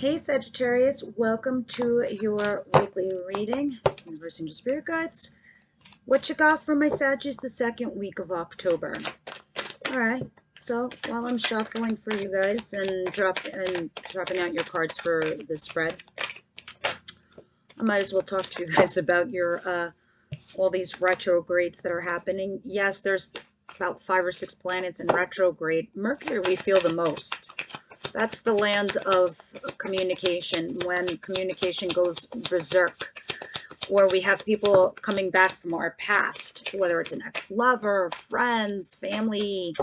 Hey Sagittarius, welcome to your weekly reading, Universe Angel Spirit Guides. What you got for my Saggies the second week of October? Alright, so while I'm shuffling for you guys and dropping out your cards for the spread, I might as well talk to you guys about your all these retrogrades that are happening. Yes, there's about 5 or 6 planets in retrograde. Mercury we feel the most. That's the land of communication, when communication goes berserk, or we have people coming back from our past, whether it's an ex-lover, friends, family,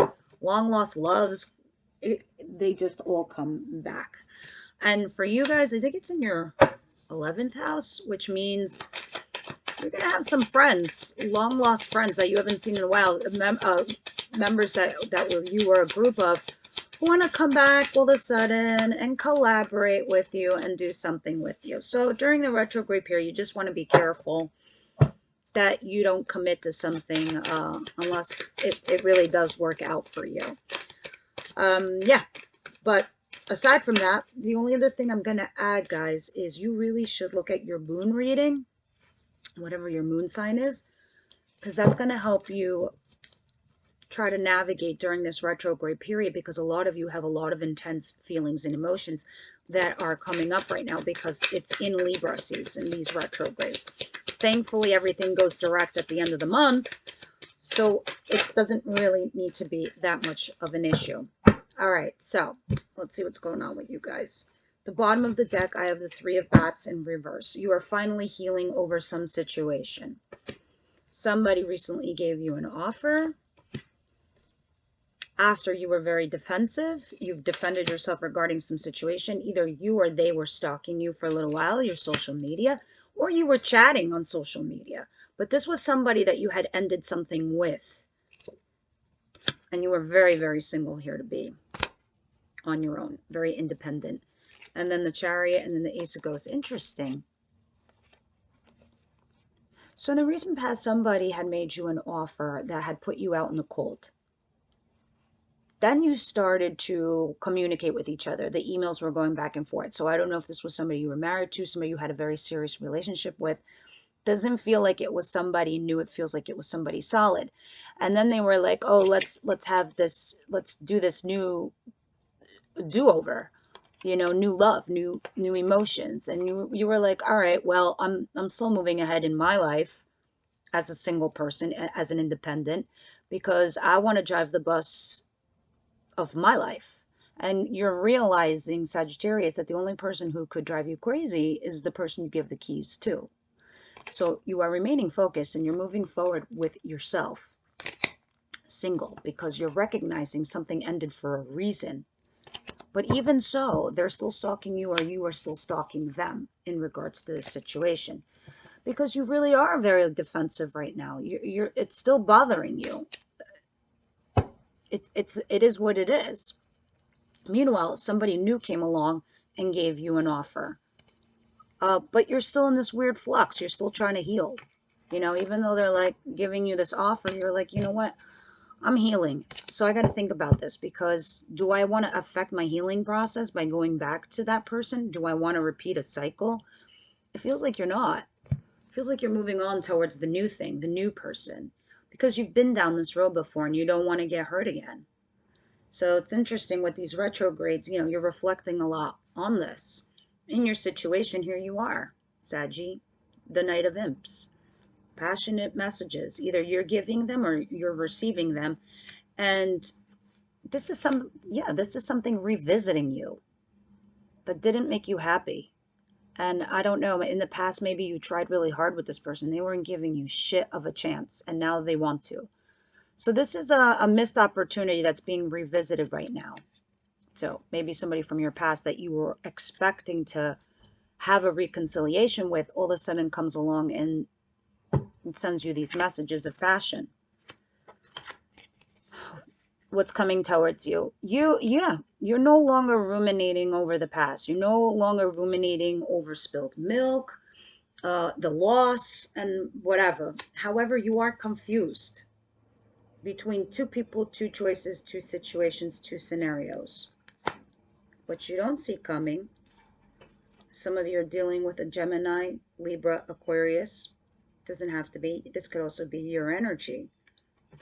long-lost loves. They just all come back. And for you guys, I think it's in your 11th house, which means you're going to have some friends, long-lost friends that you haven't seen in a while, members that you were a group of, want to come back all of a sudden and collaborate with you and do something with you. So during the retrograde period, you just want to be careful that you don't commit to something unless it really does work out for you. Yeah, but aside from that, the only other thing I'm going to add, guys, is you really should look at your moon reading, whatever your moon sign is, because that's going to help you try to navigate during this retrograde period, because a lot of you have a lot of intense feelings and emotions that are coming up right now because it's in Libra season, these retrogrades. Thankfully, everything goes direct at the end of the month, so it doesn't really need to be that much of an issue. All right, so let's see what's going on with you guys. The bottom of the deck, I have the Three of Bats in reverse. You are finally healing over some situation. Somebody recently gave you an offer. After you were very defensive, you've defended yourself regarding some situation. Either you or they were stalking you for a little while, your social media, or you were chatting on social media. But this was somebody that you had ended something with. And you were very, very single here to be on your own, very independent. And then the Chariot and then the Ace of Ghosts. Interesting. So in the recent past, somebody had made you an offer that had put you out in the cold. Then you started to communicate with each other. The emails were going back and forth. So I don't know if this was somebody you were married to, somebody you had a very serious relationship with. Doesn't feel like it was somebody new. It feels like it was somebody solid. And then they were like, oh, let's have this, let's do this new do-over, you know, new love, new emotions. And you were like, all right, well, I'm still moving ahead in my life as a single person, as an independent, because I want to drive the bus of my life. And you're realizing, Sagittarius, that the only person who could drive you crazy is the person you give the keys to. So you are remaining focused and you're moving forward with yourself, single, because you're recognizing something ended for a reason. But even so, they're still stalking you, or you are still stalking them in regards to this situation, because you really are very defensive right now. It's still bothering you. It is what it is. Meanwhile, somebody new came along and gave you an offer. But you're still in this weird flux. You're still trying to heal. You know, even though they're like giving you this offer, you're like, you know what? I'm healing. So I got to think about this, because do I want to affect my healing process by going back to that person? Do I want to repeat a cycle? It feels like you're not. It feels like you're moving on towards the new thing, the new person, because you've been down this road before and you don't want to get hurt again. So it's interesting with these retrogrades, you know, you're reflecting a lot on this. In your situation, here you are, Saggy, the Knight of Imps. Passionate messages. Either you're giving them or you're receiving them. And this is something revisiting you that didn't make you happy. And I don't know, in the past, maybe you tried really hard with this person. They weren't giving you shit of a chance, and now they want to. So this is a missed opportunity that's being revisited right now. So maybe somebody from your past that you were expecting to have a reconciliation with all of a sudden comes along and sends you these messages of passion. What's coming towards you? You're no longer ruminating over the past. You're no longer ruminating over spilled milk, the loss, and whatever. However, you are confused between two people, two choices, two situations, two scenarios. What you don't see coming Some of you are dealing with a Gemini, Libra, Aquarius. Doesn't have to be. This could also be your energy,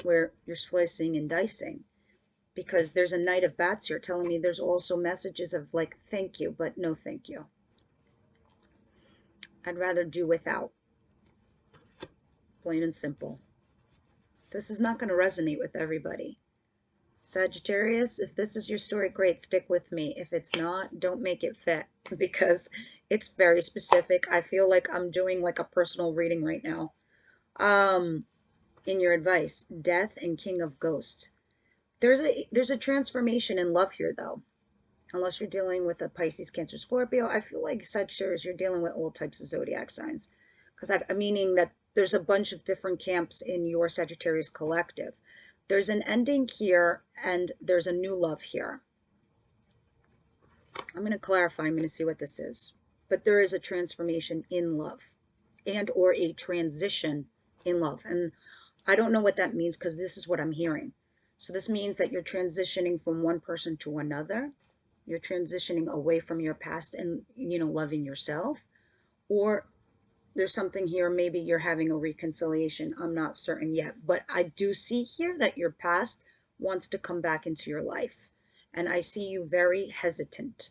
where you're slicing and dicing. Because there's a Knight of Bats here telling me there's also messages of like, thank you, but no thank you. I'd rather do without. Plain and simple. This is not going to resonate with everybody. Sagittarius, if this is your story, great, stick with me. If it's not, don't make it fit, because it's very specific. I feel like I'm doing like a personal reading right now. In your advice, Death and King of Ghosts. There's a transformation in love here, though. Unless you're dealing with a Pisces, Cancer, Scorpio, I feel like Sagittarius, you're dealing with all types of zodiac signs. Because I'm meaning that there's a bunch of different camps in your Sagittarius collective. There's an ending here, and there's a new love here. I'm going to clarify. I'm going to see what this is. But there is a transformation in love, and or a transition in love. And I don't know what that means, because this is what I'm hearing. So this means that you're transitioning from one person to another. You're transitioning away from your past and, you know, loving yourself. Or there's something here, maybe you're having a reconciliation. I'm not certain yet, but I do see here that your past wants to come back into your life, and I see you very hesitant.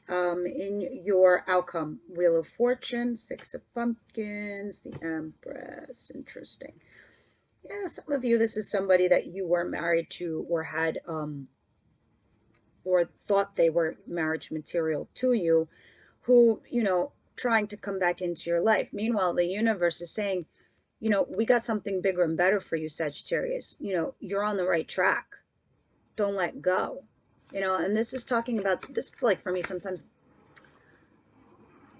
In your outcome, Wheel of Fortune, Six of Pumpkins, the Empress. Interesting. Yeah, some of you, this is somebody that you were married to, or had or thought they were marriage material to you, who, you know, trying to come back into your life. Meanwhile, the universe is saying, you know, we got something bigger and better for you, Sagittarius. You know, you're on the right track. Don't let go. You know, and this is talking about, this is like for me sometimes,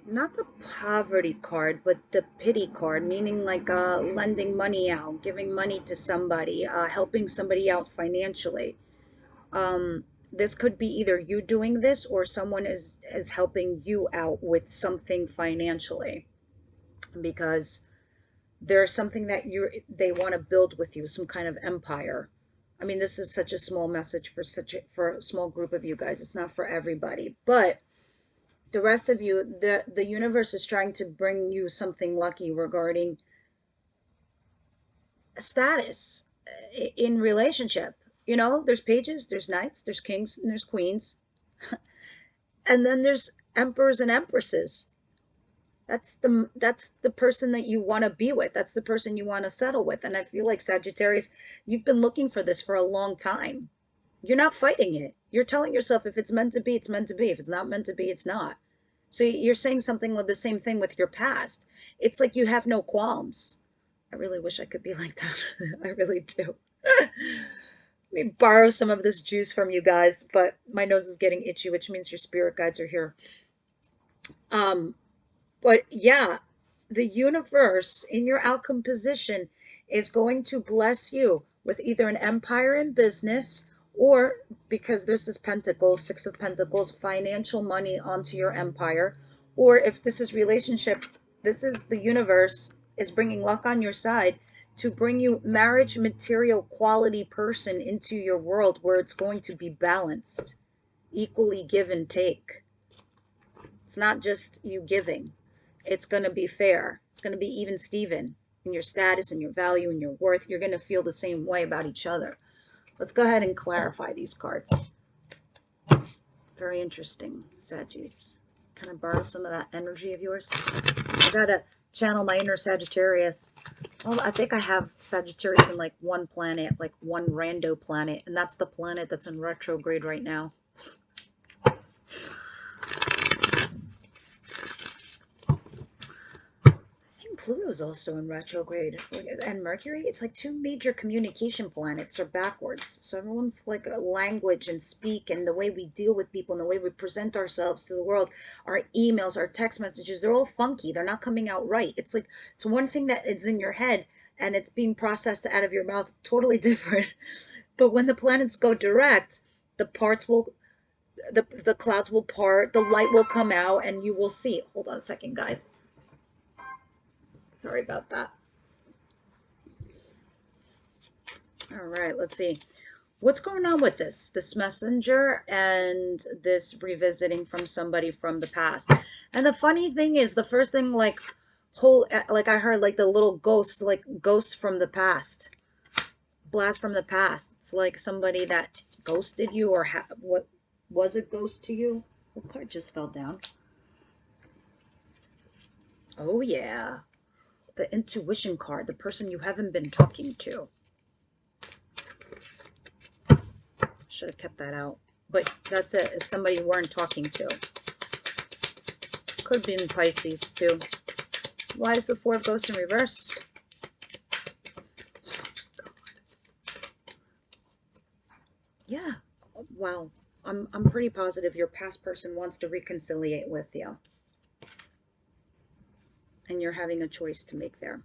not the poverty card, but the pity card, meaning like lending money out, giving money to somebody, helping somebody out financially. This could be either you doing this, or someone is helping you out with something financially, because there's something that they want to build with you, some kind of empire. I mean, this is such a small message for a small group of you guys. It's not for everybody, but the rest of you, the universe is trying to bring you something lucky regarding status in relationship. You know, there's pages, there's knights, there's kings, and there's queens. And then there's emperors and empresses. That's the person that you want to be with. That's the person you want to settle with. And I feel like, Sagittarius, you've been looking for this for a long time. You're not fighting it. You're telling yourself, if it's meant to be, it's meant to be. If it's not meant to be, it's not. So you're saying something with the same thing with your past. It's like you have no qualms. I really wish I could be like that. I really do. Let me borrow some of this juice from you guys, but my nose is getting itchy, which means your spirit guides are here. But yeah, the universe in your outcome position is going to bless you with either an empire in business, or, because this is Pentacles, Six of Pentacles, financial money onto your empire. Or if this is relationship, this is the universe is bringing luck on your side to bring you marriage material quality person into your world, where it's going to be balanced, equally give and take. It's not just you giving. It's going to be fair. It's going to be even Steven in your status and your value and your worth. You're going to feel the same way about each other. Let's go ahead and clarify these cards. Very interesting, Saggies. Can I borrow some of that energy of yours? I got to channel my inner Sagittarius. Well, I think I have Sagittarius in like one planet, like one rando planet, and that's the planet that's in retrograde right now. Pluto's also in retrograde, and Mercury. It's like two major communication planets are backwards. So everyone's like a language and speak, and the way we deal with people and the way we present ourselves to the world, our emails, our text messages, they're all funky. They're not coming out right. It's like, it's one thing that is in your head and it's being processed out of your mouth, totally different. But when the planets go direct, the parts will, the clouds will part, the light will come out, and you will see. Hold on a second, guys. Sorry about that. All right, let's see. What's going on with this messenger and this revisiting from somebody from the past? And the funny thing is, the first thing, like I heard like the little ghost, like ghosts from the past, blast from the past. It's like somebody that ghosted you, or what was a ghost to you. What card just fell down? Oh yeah, the intuition card, the person you haven't been talking to. Should have kept that out. But that's it. It's somebody you weren't talking to. Could be in Pisces too. Why is the Four of Ghosts in reverse? Yeah. Wow. I'm pretty positive your past person wants to reconciliate with you. And you're having a choice to make there.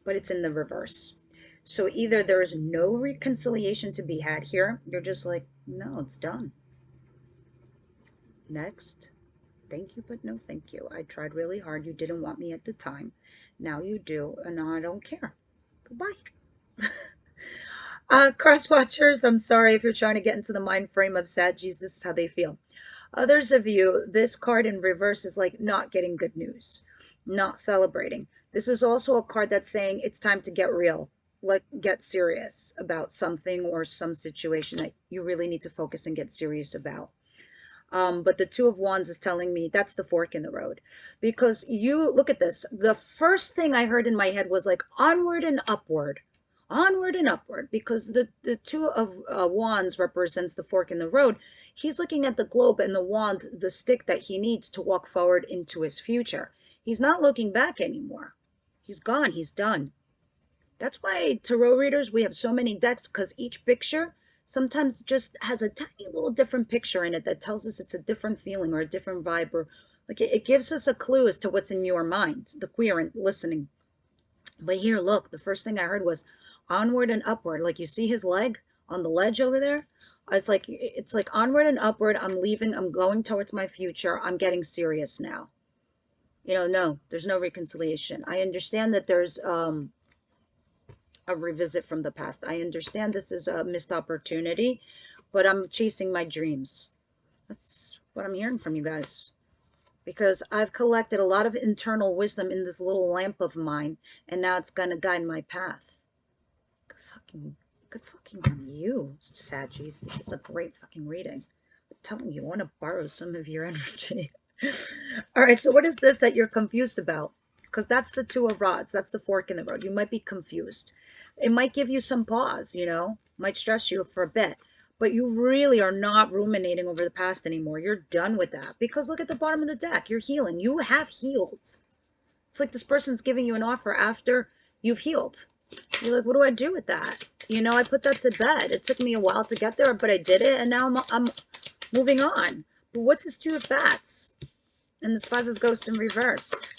But it's in the reverse. So either there's no reconciliation to be had here. You're just like, no, it's done. Next. Thank you, but no thank you. I tried really hard. You didn't want me at the time. Now you do, and now I don't care. Goodbye. Cross watchers, I'm sorry if you're trying to get into the mind frame of Saggies. This is how they feel. Others of you, this card in reverse is like not getting good news, not celebrating. This is also a card that's saying it's time to get real, like get serious about something or some situation that you really need to focus and get serious about. But the Two of Wands is telling me that's the fork in the road. Because you, look at this. The first thing I heard in my head was like onward and upward. Onward and upward. Because the Two of Wands represents the fork in the road. He's looking at the globe and the wand, the stick that he needs to walk forward into his future. He's not looking back anymore. He's gone. He's done. That's why tarot readers, we have so many decks, because each picture sometimes just has a tiny little different picture in it that tells us it's a different feeling or a different vibe, or like it gives us a clue as to what's in your mind, the querent listening. But here, look, the first thing I heard was onward and upward. Like, you see his leg on the ledge over there? It's like onward and upward. I'm leaving. I'm going towards my future. I'm getting serious now. You know, no, there's no reconciliation. I understand that there's a revisit from the past. I understand this is a missed opportunity, but I'm chasing my dreams. That's what I'm hearing from you guys. Because I've collected a lot of internal wisdom in this little lamp of mine, and now it's going to guide my path. Good fucking on you, Saggies. This is a great fucking reading. I'm telling you, I want to borrow some of your energy. All right, so what is this that you're confused about? Because that's the Two of Rods. That's the fork in the road. You might be confused. It might give you some pause, you know, might stress you for a bit, but you really are not ruminating over the past anymore. You're done with that, because look at the bottom of the deck. You're healing. You have healed. It's like this person's giving you an offer after you've healed. You're like, what do I do with that? You know, I put that to bed. It took me a while to get there, but I did it, and now I'm moving on. But what's this Two of Bats and this Five of Ghosts in reverse?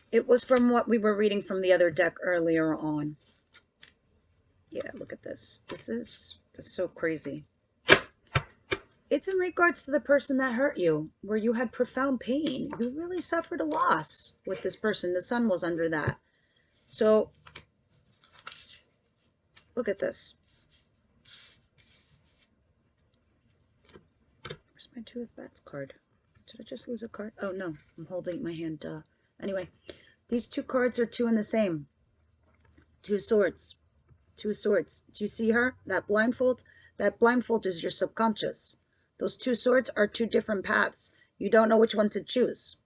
It was from what we were reading from the other deck earlier on. Yeah, look at this. This is so crazy. It's in regards to the person that hurt you, where you had profound pain. You really suffered a loss with this person. The sun was under that. So, look at this. Where's my Two of Bats card? Did I just lose a card? Oh, no. I'm holding my hand. Anyway, these two cards are two in the same. Two swords. Two swords. Do you see her? That blindfold? That blindfold is your subconscious. Those two swords are two different paths. You don't know which one to choose.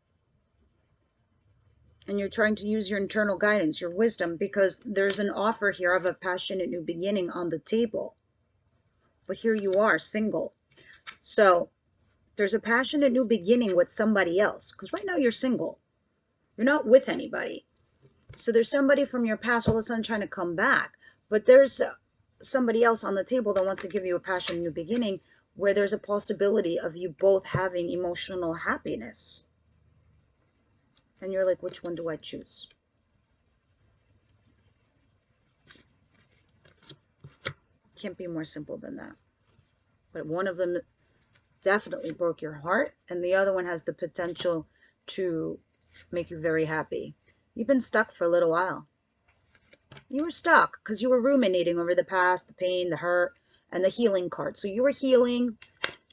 And you're trying to use your internal guidance, your wisdom, because there's an offer here of a passionate new beginning on the table. But here you are, single. So there's a passionate new beginning with somebody else, because right now you're single. You're not with anybody. So there's somebody from your past all of a sudden trying to come back. But there's somebody else on the table that wants to give you a passionate new beginning, where there's a possibility of you both having emotional happiness. And you're like, which one do I choose? Can't be more simple than that. But one of them definitely broke your heart, and the other one has the potential to make you very happy. You've been stuck for a little while. You were stuck because you were ruminating over the past, the pain, the hurt, and the healing card. So you were healing,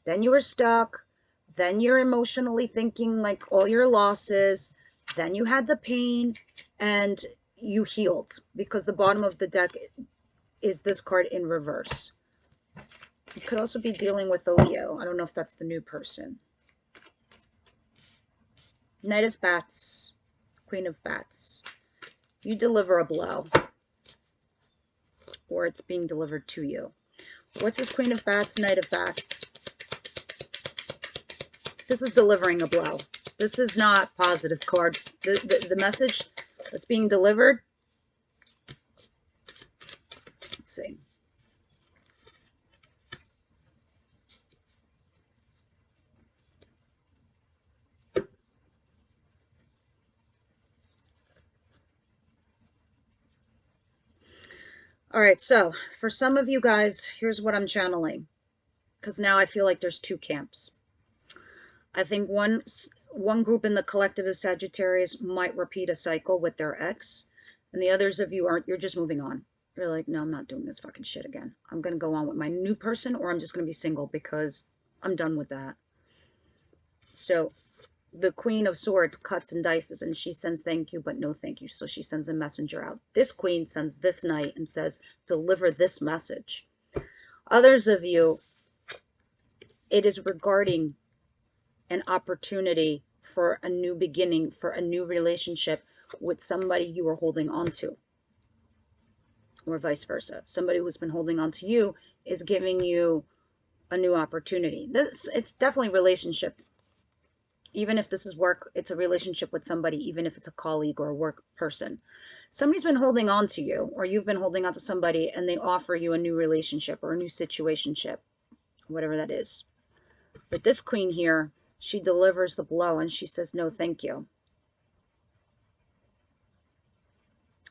then you were stuck, then you're emotionally thinking like all your losses, then you had the pain, and you healed because the bottom of the deck is this card in reverse. You could also be dealing with a Leo. I don't know if that's the new person. Knight of Bats, Queen of Bats. You deliver a blow, or it's being delivered to you. What's this Queen of Bats, Knight of Bats? This is delivering a blow. This is not positive card. The message that's being delivered. Let's see. All right, so for some of you guys, here's what I'm channeling, because now I feel like there's two camps. I think one group in the collective of Sagittarius might repeat a cycle with their ex, and the others of you aren't. You're just moving on. You're like, no, I'm not doing this fucking shit again. I'm going to go on with my new person, or I'm just going to be single because I'm done with that. So the Queen of Swords cuts and dices, and she sends thank you, but no thank you. So she sends a messenger out. This queen sends this knight and says, deliver this message. Others of you, it is regarding an opportunity for a new beginning, for a new relationship with somebody you are holding on to, or vice versa. Somebody who's been holding on to you is giving you a new opportunity. It's definitely relationship. Even if this is work, it's a relationship with somebody, even if it's a colleague or a work person. Somebody's been holding on to you, or you've been holding on to somebody, and they offer you a new relationship or a new situationship, whatever that is. But this queen here, she delivers the blow and she says, no, thank you.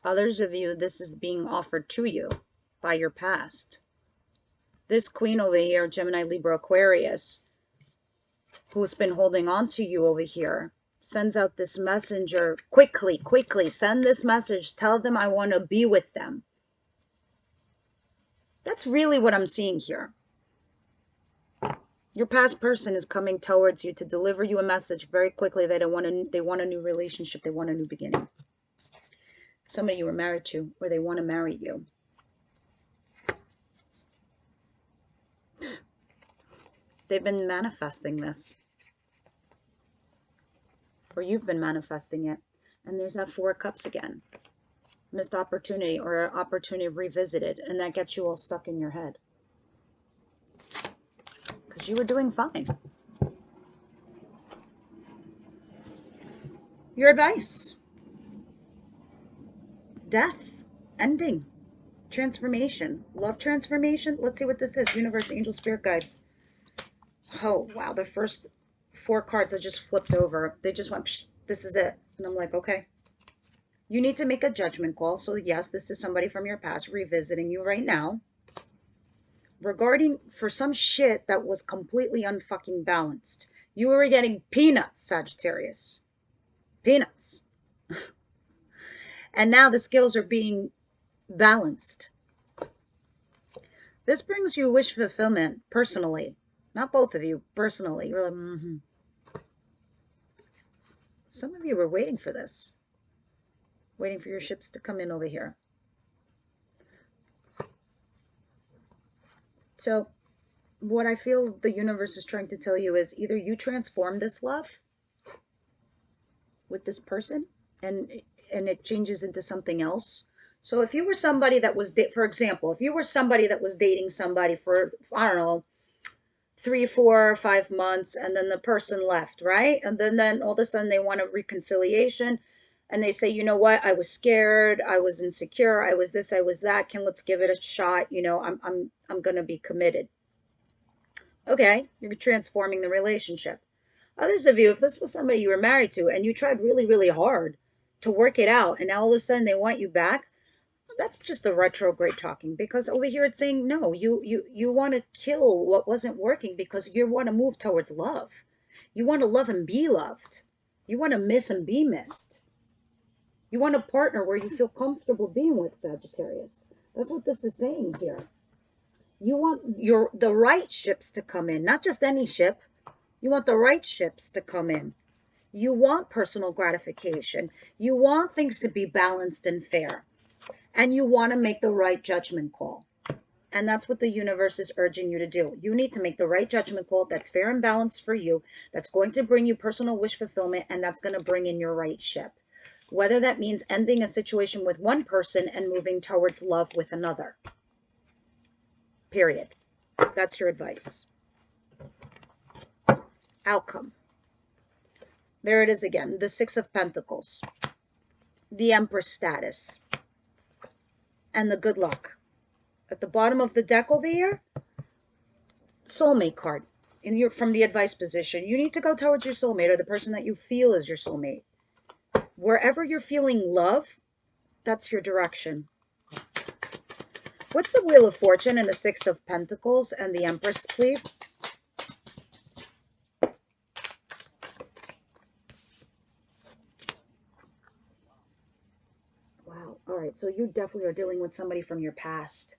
Others of you, this is being offered to you by your past. This queen over here, Gemini, Libra, Aquarius, who's been holding on to you over here, sends out this messenger. Quickly, send this message. Tell them I want to be with them. That's really what I'm seeing here. Your past person is coming towards you to deliver you a message very quickly. They want a new relationship. They want a new beginning. Somebody you were married to, or they want to marry you. They've been manifesting this. Or you've been manifesting it. And there's that Four of Cups again. Missed opportunity, or opportunity revisited. And that gets you all stuck in your head. Because you were doing fine. Your advice. Death. Ending. Transformation. Love transformation. Let's see what this is. Universe, angel, spirit guides. Oh, wow. The first 4 cards I just flipped over. They just went, psh, this is it. And I'm like, okay. You need to make a judgment call. So yes, this is somebody from your past revisiting you right now. Regarding for some shit that was completely unfucking balanced. You were getting peanuts, Sagittarius. Peanuts. And now the scales are being balanced. This brings you wish fulfillment personally. Not both of you, personally. You're like, Some of you were waiting for this. Waiting for your ships to come in over here. So what I feel the universe is trying to tell you is either you transform this love with this person and it changes into something else. So if you were somebody that was, for example, if you were somebody that was dating somebody for, I don't know, 3, 4, 5 months, and then the person left, right? And then all of a sudden they want a reconciliation, and they say, you know what? I was scared, I was insecure, I was this, I was that. Let's give it a shot. You know, I'm gonna be committed. Okay, you're transforming the relationship. Others of you, if this was somebody you were married to and you tried really, really hard to work it out, and now all of a sudden they want you back, that's just the retrograde talking, because over here it's saying, no, you want to kill what wasn't working because you want to move towards love. You want to love and be loved. You want to miss and be missed. You want a partner where you feel comfortable being with, Sagittarius. That's what this is saying here. You want the right ships to come in, not just any ship. You want the right ships to come in. You want personal gratification. You want things to be balanced and fair. And you want to make the right judgment call. And that's what the universe is urging you to do. You need to make the right judgment call that's fair and balanced for you, that's going to bring you personal wish fulfillment, and that's going to bring in your right ship. Whether that means ending a situation with one person and moving towards love with another. Period. That's your advice. Outcome. There it is again. The Six of Pentacles. The Empress status. And the good luck. At the bottom of the deck over here, soulmate card. From the advice position. You need to go towards your soulmate or the person that you feel is your soulmate. Wherever you're feeling love, that's your direction. What's the Wheel of Fortune and the Six of Pentacles and the Empress, please? Wow. All right. So you definitely are dealing with somebody from your past.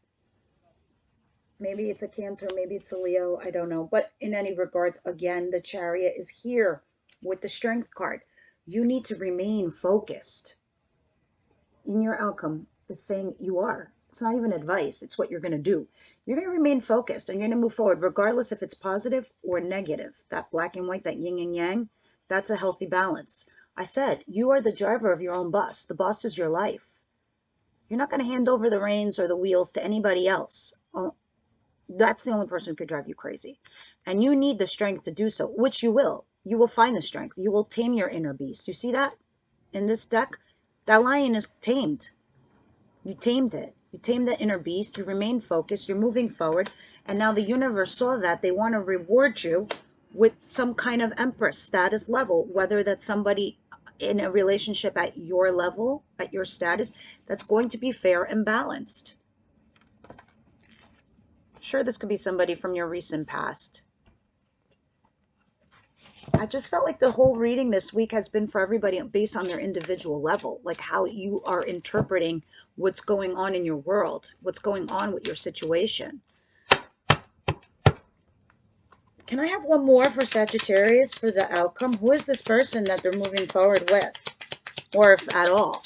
Maybe it's a Cancer, maybe it's a Leo, I don't know. But in any regards, again, the Chariot is here with the Strength card. You need to remain focused. In your outcome is saying you are. It's not even advice. It's what you're going to do. You're going to remain focused and you're going to move forward, regardless if it's positive or negative. That black and white, that yin and yang, that's a healthy balance. I said, you are the driver of your own bus. The bus is your life. You're not going to hand over the reins or the wheels to anybody else. That's the only person who could drive you crazy. And you need the strength to do so, which you will. You will find the strength. You will tame your inner beast. You see that in this deck? That lion is tamed. You tamed it. You tamed the inner beast. You remain focused. You're moving forward. And now the universe saw that. They want to reward you with some kind of Empress status level, whether that's somebody in a relationship at your level, at your status, that's going to be fair and balanced. Sure, this could be somebody from your recent past. I just felt like the whole reading this week has been for everybody based on their individual level, like how you are interpreting what's going on in your world, what's going on with your situation. Can I have one more for Sagittarius for the outcome? Who is this person that they're moving forward with? Or if at all?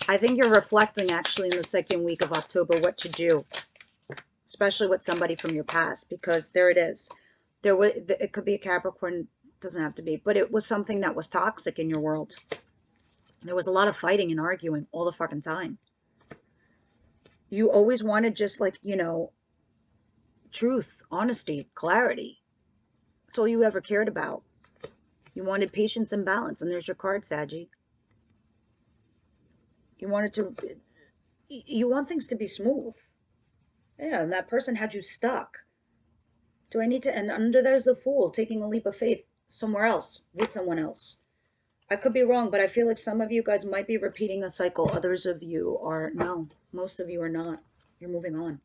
I think you're reflecting actually in the second week of October what to do. Especially with somebody from your past, because there it is. It could be a Capricorn, doesn't have to be, but it was something that was toxic in your world. There was a lot of fighting and arguing all the fucking time. You always wanted just like, you know, truth, honesty, clarity. That's all you ever cared about. You wanted patience and balance, and there's your card, Saggy. You want things to be smooth. Yeah, and that person had you stuck. Do I need to, and under there's the Fool taking a leap of faith somewhere else, with someone else. I could be wrong, but I feel like some of you guys might be repeating a cycle. Others of you are, no, most of you are not. You're moving on,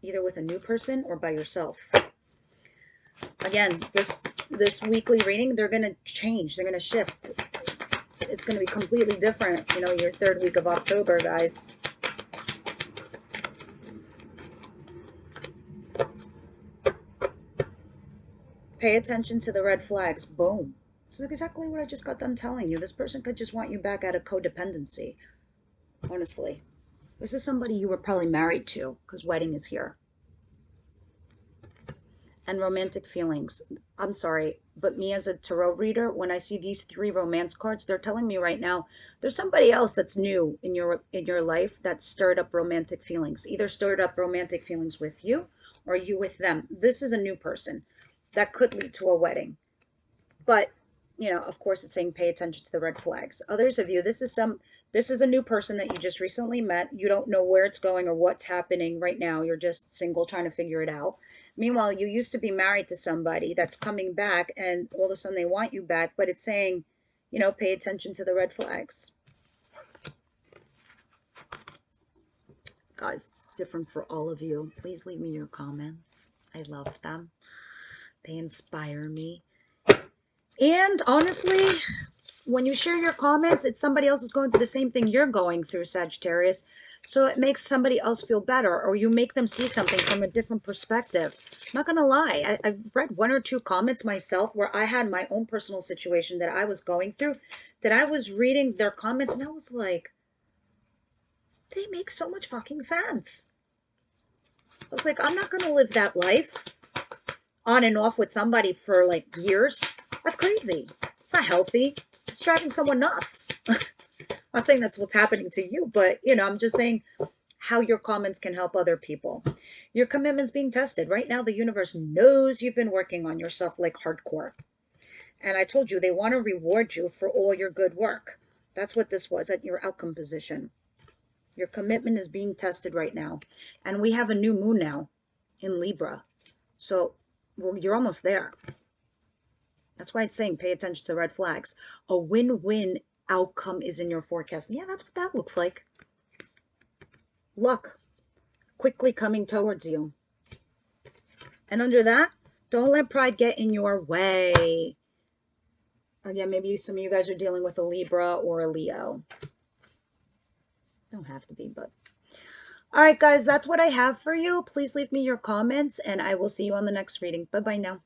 either with a new person or by yourself. Again, this weekly reading, they're going to change. They're going to shift. It's going to be completely different, you know, your third week of October, guys. Pay attention to the red flags. Boom. This is exactly what I just got done telling you. This person could just want you back out of codependency. Honestly. This is somebody you were probably married to, because wedding is here. And romantic feelings. I'm sorry, but me as a tarot reader, when I see these three romance cards, they're telling me right now, there's somebody else that's new in your life that stirred up romantic feelings. Either stirred up romantic feelings with you, or you with them. This is a new person. That could lead to a wedding. But, you know, of course, it's saying pay attention to the red flags. Others of you, this is a new person that you just recently met. You don't know where it's going or what's happening right now. You're just single, trying to figure it out. Meanwhile, you used to be married to somebody that's coming back, and all of a sudden they want you back. But it's saying, you know, pay attention to the red flags. Guys, it's different for all of you. Please leave me your comments. I love them. They inspire me. And honestly, when you share your comments, it's somebody else is going through the same thing you're going through, Sagittarius. So it makes somebody else feel better, or you make them see something from a different perspective. I'm not going to lie. I've read 1 or 2 comments myself where I had my own personal situation that I was going through, that I was reading their comments and I was like, they make so much fucking sense. I was like, I'm not going to live that life on and off with somebody for like years. That's crazy. It's not healthy. It's driving someone nuts. I'm not saying that's what's happening to you, but you know, I'm just saying how your comments can help other people. Your commitment's being tested. Right now, the universe knows you've been working on yourself like hardcore. And I told you, they want to reward you for all your good work. That's what this was at your outcome position. Your commitment is being tested right now. And we have a new moon now in Libra. So you're almost there. That's why it's saying pay attention to the red flags. A win-win outcome is in your forecast. Yeah, that's what that looks like. Luck quickly coming towards you. And under that, don't let pride get in your way. Again, maybe some of you guys are dealing with a Libra or a Leo. Don't have to be, but... All right, guys, that's what I have for you. Please leave me your comments, and I will see you on the next reading. Bye-bye now.